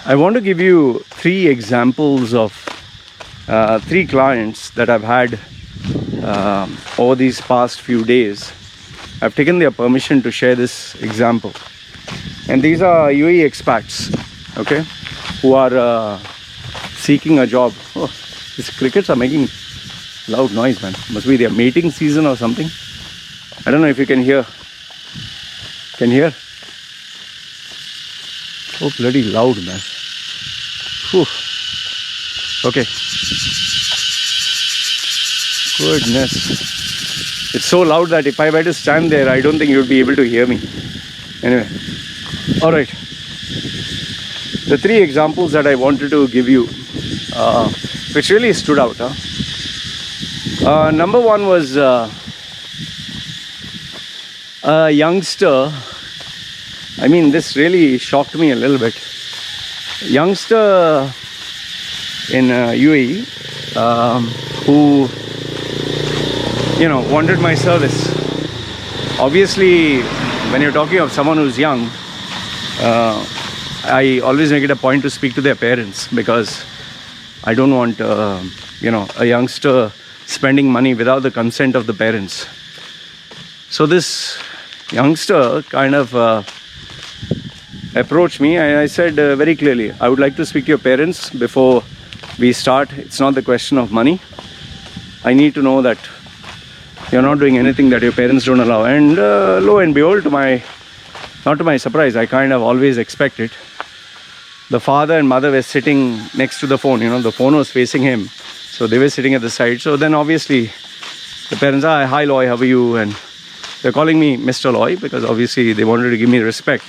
I want to give you three examples of three clients that I've had over these past few days. I've taken their permission to share this example. And these are UAE expats, okay, who are seeking a job. Oh, these crickets are making loud noise, man. Must be their mating season or something. I don't know if you can hear. Can hear? Oh, bloody loud, man. Whew. Okay. Goodness. It's so loud that if I were to stand there, I don't think you would be able to hear me. Anyway. Alright. The three examples that I wanted to give you, which really stood out. Number one was a youngster. I mean, this really shocked me a little bit. Youngster in UAE who, you know, wanted my service. Obviously, when you're talking of someone who's young, I always make it a point to speak to their parents, because I don't want, you know, a youngster spending money without the consent of the parents. So this youngster kind of approached me, and I said very clearly, I would like to speak to your parents before we start. It's not the question of money. I need to know that you're not doing anything that your parents don't allow. And lo and behold, not to my surprise, I kind of always expect it. The father and mother were sitting next to the phone. You know, the phone was facing him, so they were sitting at the side. So then obviously the parents are, hi Loy, how are you? And they're calling me Mr. Loy, because obviously they wanted to give me respect.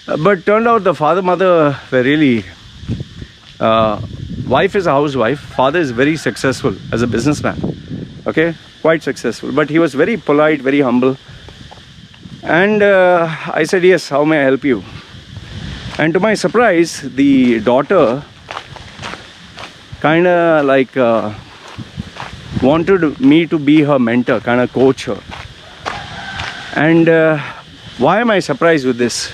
But turned out the father, mother were really, wife is a housewife, father is very successful as a businessman, okay, quite successful, but he was very polite, very humble. And I said, yes, how may I help you? And to my surprise, the daughter kind of like wanted me to be her mentor, kind of coach her. And why am I surprised with this?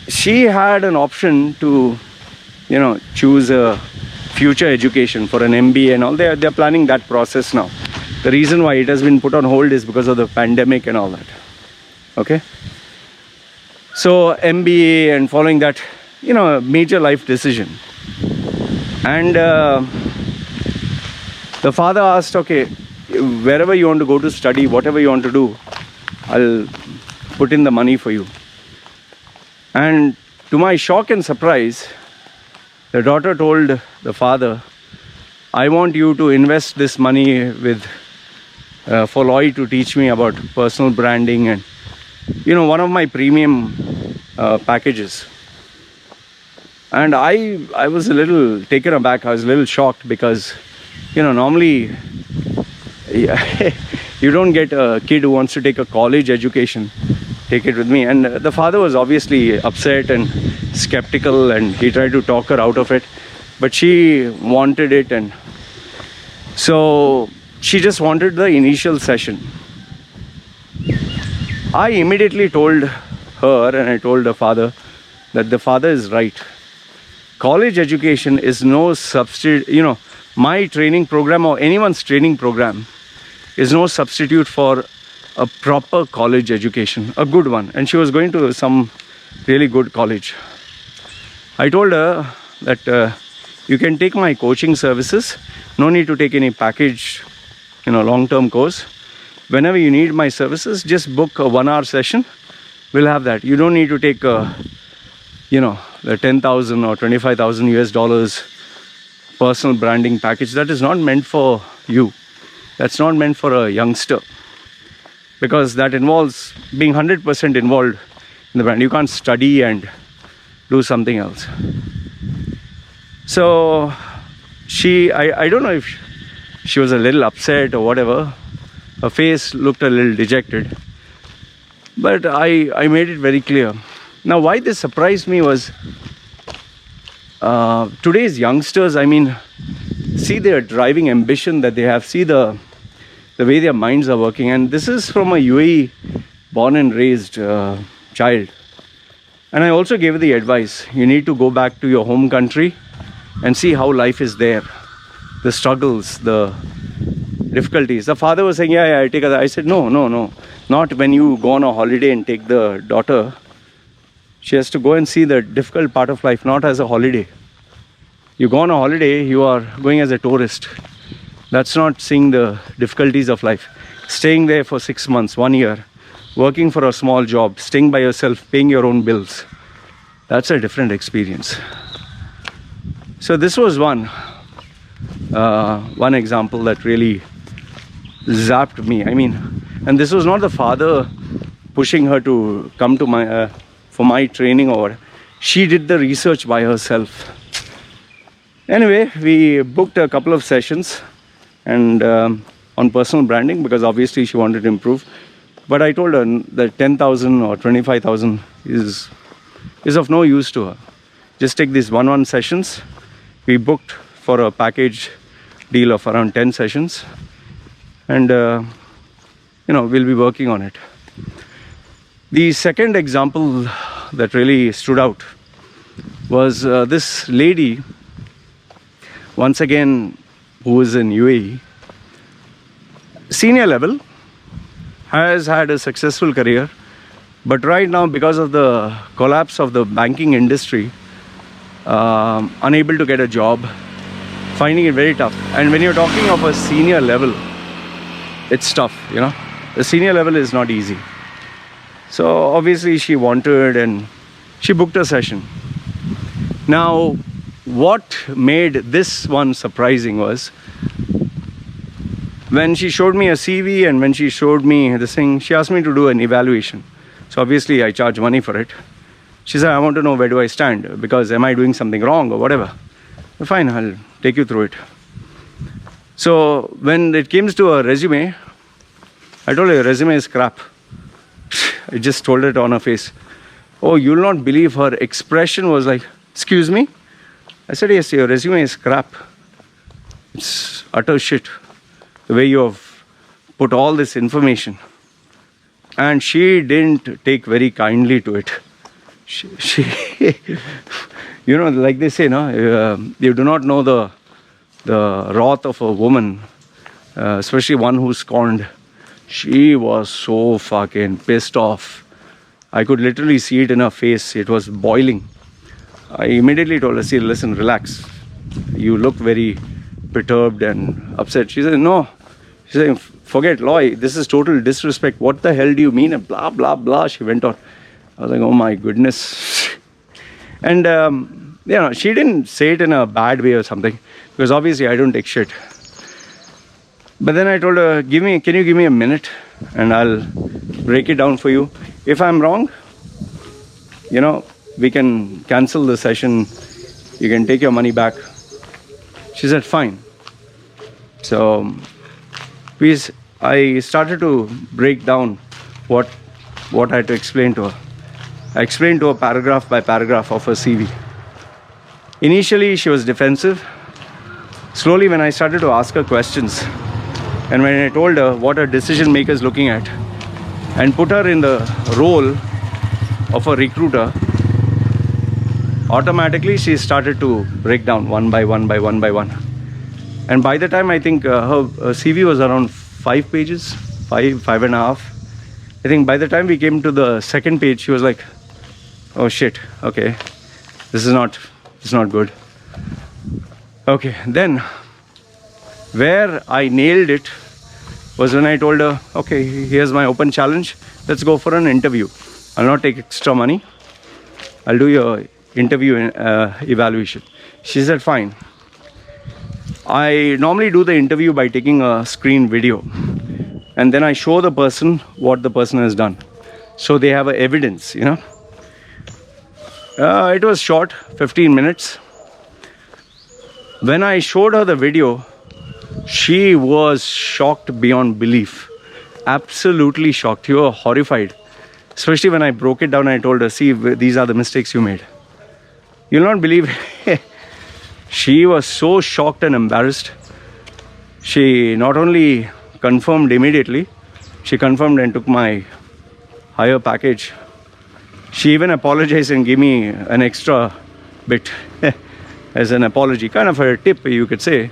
She had an option to, you know, choose a future education for an MBA and all. They're planning that process now. The reason why it has been put on hold is because of the pandemic and all that. Okay? So MBA and following that, you know, a major life decision. And the father asked, okay, wherever you want to go to study, whatever you want to do, I'll put in the money for you. And to my shock and surprise, the daughter told the father, I want you to invest this money with for Loy to teach me about personal branding and, you know, one of my premium packages. And I was a little taken aback. I was a little shocked, because, you know, normally you don't get a kid who wants to take a college education, take it with me. And the father was obviously upset and skeptical, and he tried to talk her out of it, but she wanted it. And so she just wanted the initial session. I immediately told her, and I told the father, that the father is right. College education is no substitute. You know, my training program or anyone's training program is no substitute for a proper college education, a good one. And she was going to some really good college. I told her that you can take my coaching services, no need to take any package, you know, long-term course. Whenever you need my services, just book a 1-hour session. We'll have that. You don't need to take you know, the 10,000 or 25,000 US dollars personal branding package. That is not meant for you. That's not meant for a youngster, because that involves being 100% involved in the brand. You can't study and do something else. So I don't know if she was a little upset or whatever. Her face looked a little dejected. But I made it very clear. Now, why this surprised me was today's youngsters, I mean, see their driving ambition that they have, see the way their minds are working. And this is from a UAE born and raised child. And I also gave the advice, you need to go back to your home country and see how life is there. The struggles, the difficulties. The father was saying, yeah, I take it. I said, no. Not when you go on a holiday and take the daughter. She has to go and see the difficult part of life, not as a holiday. You go on a holiday, you are going as a tourist. That's not seeing the difficulties of life. Staying there for 6 months, 1 year, working for a small job, staying by yourself, paying your own bills. That's a different experience. So this was one example that really zapped me. I mean, and this was not the father pushing her to come to my for my training, or she did the research by herself. Anyway, we booked a couple of sessions and on personal branding, because obviously she wanted to improve. But I told her that 10,000 or 25,000 is of no use to her. Just take these 1-1 sessions. We booked for a package deal of around 10 sessions, and we'll be working on it. The second example that really stood out was this lady, once again, who is in UAE, senior level, has had a successful career, but right now, because of the collapse of the banking industry, unable to get a job, finding it very tough. And when you're talking of a senior level, it's tough, The senior level is not easy. So obviously she wanted, and she booked a session. Now, what made this one surprising was when she showed me a CV and when she showed me this thing, she asked me to do an evaluation. So obviously I charge money for it. She said, I want to know where do I stand, because am I doing something wrong or whatever. Fine, I'll take you through it. So when it came to a resume, I told her, your resume is crap. I just told it on her face. Oh, you'll not believe, her expression was like, excuse me? I said, yes, your resume is crap. It's utter shit, the way you have put all this information. And she didn't take very kindly to it. She like they say, you do not know the wrath of a woman, especially one who's scorned. She was so fucking pissed off. I could literally see it in her face. It was boiling. I immediately told her, see, listen, relax. You look very perturbed and upset. She said, no. She said, forget, Loy, this is total disrespect. What the hell do you mean? And blah, blah, blah. She went on. I was like, oh my goodness. And, she didn't say it in a bad way or something, because obviously I don't take shit. But then I told her, can you give me a minute and I'll break it down for you. If I'm wrong, we can cancel the session. You can take your money back. She said, fine. So I started to break down what I had to explain to her. I explained to her paragraph by paragraph of her CV. Initially, she was defensive. Slowly, when I started to ask her questions, and when I told her what a decision maker is looking at, and put her in the role of a recruiter, automatically she started to break down one by one. And by the time, I think her CV was around 5 pages, 5.5. I think by the time we came to the second page, she was like, oh shit, okay, this is not good. Okay, then where I nailed it was when I told her, okay, here's my open challenge. Let's go for an interview. I'll not take extra money. I'll do your interview evaluation. She said, fine. I normally do the interview by taking a screen video, and then I show the person what the person has done, so they have evidence, It was short, 15 minutes. When I showed her the video, she was shocked beyond belief. Absolutely shocked. You were horrified. Especially when I broke it down and I told her, see, these are the mistakes you made. You'll not believe. She was so shocked and embarrassed. She not only confirmed immediately, she confirmed and took my higher package. She even apologized and gave me an extra bit as an apology, kind of a tip, you could say.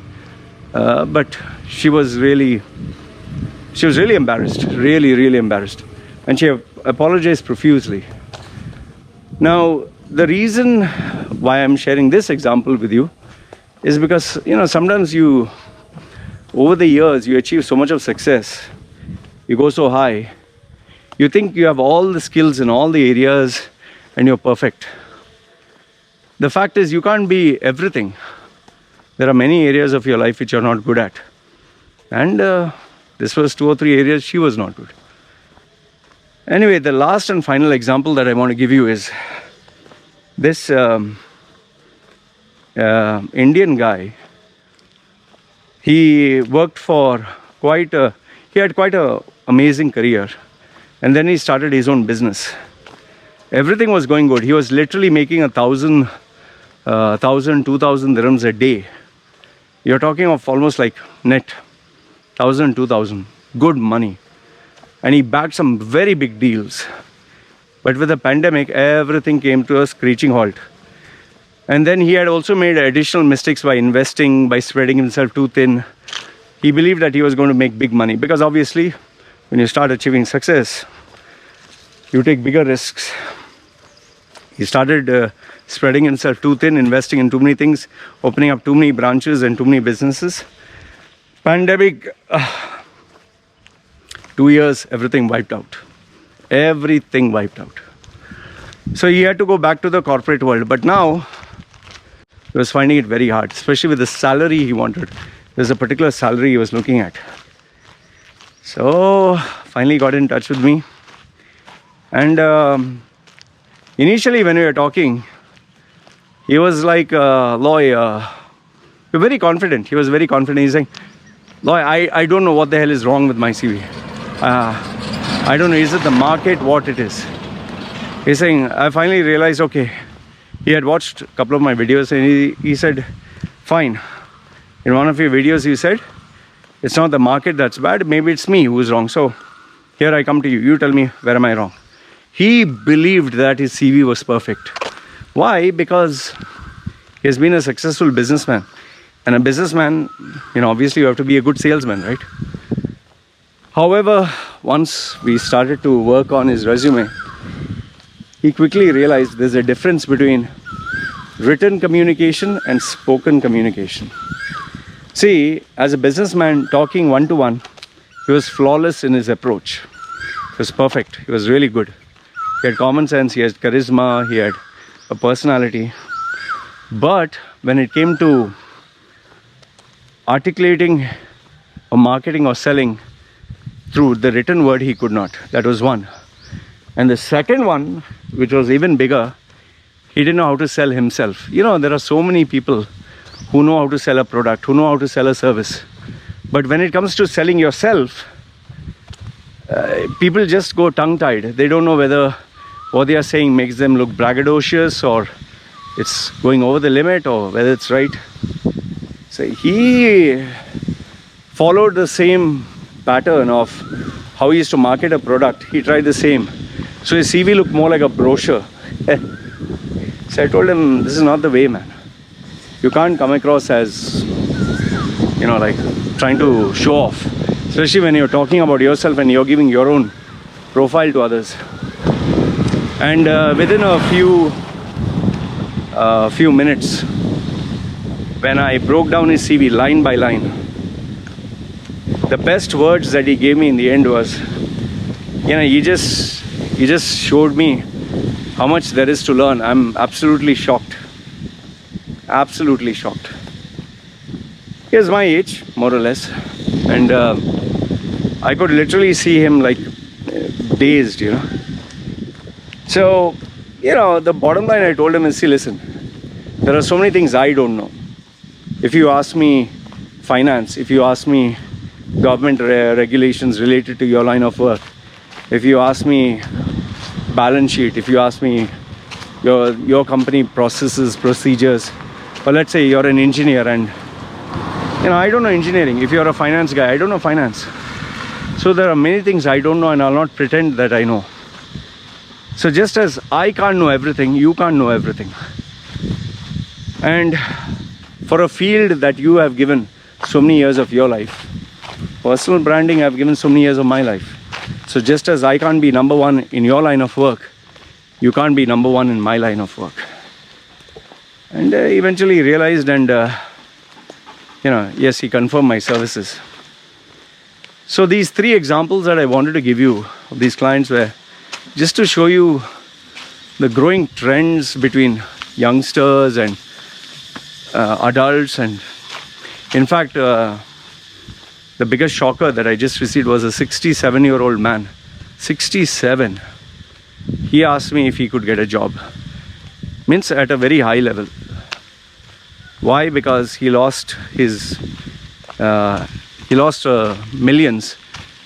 But she was really embarrassed, really embarrassed, and she apologized profusely. Now, the reason why I'm sharing this example with you is because, sometimes over the years, you achieve so much of success, you go so high, you think you have all the skills in all the areas and you're perfect. The fact is, you can't be everything. There are many areas of your life which you're not good at. And this was 2 or 3 areas she was not good. Anyway, the last and final example that I want to give you is this Indian guy. He worked for he had quite a amazing career. And then he started his own business. Everything was going good. He was literally making 1,000, 2,000 dirhams a day. You're talking of almost like net 1,000, 2,000. Good money. And he bagged some very big deals. But with the pandemic, everything came to a screeching halt. And then he had also made additional mistakes by investing, by spreading himself too thin. He believed that he was going to make big money because obviously, when you start achieving success, you take bigger risks. He started spreading himself too thin, investing in too many things, opening up too many branches and too many businesses. Pandemic, 2 years, everything wiped out. Everything wiped out. So he had to go back to the corporate world. But now, he was finding it very hard, especially with the salary he wanted. There's a particular salary he was looking at. So, finally got in touch with me. And initially when we were talking, he was like, Loy, you're very confident. He was very confident. He's saying, Loy, I don't know what the hell is wrong with my CV. I don't know, is it the market, what it is? He's saying, I finally realized, okay, he had watched a couple of my videos and he said, fine. In one of your videos, you said, it's not the market that's bad, maybe it's me who's wrong. So here I come to you. You tell me, where am I wrong? He believed that his CV was perfect. Why? Because he has been a successful businessman. And a businessman, obviously you have to be a good salesman, right? However, once we started to work on his resume, he quickly realized there's a difference between written communication and spoken communication. See, as a businessman talking one-to-one, he was flawless in his approach. He was perfect. He was really good. He had common sense, he had charisma, he had a personality. But when it came to articulating or marketing or selling through the written word, he could not. That was one. And the second one, which was even bigger, he didn't know how to sell himself. There are so many people who know how to sell a product, who know how to sell a service. But when it comes to selling yourself, people just go tongue-tied. They don't know whether what they are saying makes them look braggadocious or it's going over the limit or whether it's right. So he followed the same pattern of how he used to market a product. He tried the same. So his CV looked more like a brochure. So I told him, this is not the way, man. You can't come across as, like trying to show off. Especially when you're talking about yourself and you're giving your own profile to others. And within a few minutes, when I broke down his CV line by line, the best words that he gave me in the end was, he just showed me how much there is to learn. I'm absolutely shocked. Absolutely shocked. He was my age, more or less. And I could literally see him like dazed, So, the bottom line I told him is, see, listen, there are so many things I don't know. If you ask me finance, if you ask me government regulations related to your line of work, if you ask me balance sheet, if you ask me your company processes, procedures, or let's say you're an engineer and I don't know engineering. If you're a finance guy, I don't know finance. So there are many things I don't know and I'll not pretend that I know. So just as I can't know everything, you can't know everything. And for a field that you have given so many years of your life, personal branding, I've given so many years of my life. So just as I can't be number one in your line of work, you can't be number one in my line of work. And eventually realized, and yes, he confirmed my services. So these three examples that I wanted to give you of these clients were just to show you the growing trends between youngsters and adults. And in fact, the biggest shocker that I just received was a 67-year-old man. 67. He asked me if he could get a job. Means at a very high level. Why? Because he lost his millions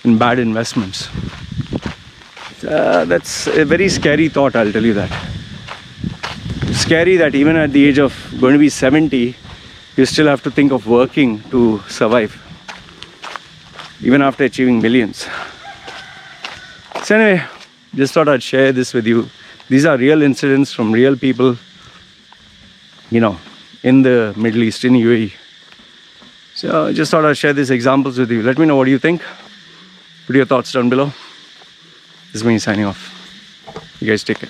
in bad investments. That's a very scary thought, I'll tell you that. Scary that even at the age of going to be 70, you still have to think of working to survive, even after achieving millions. So anyway, just thought I'd share this with you. These are real incidents from real people, in the Middle East, in UAE. So I just thought I'd share these examples with you. Let me know what you think. Put your thoughts down below. This is me signing off. You guys take care.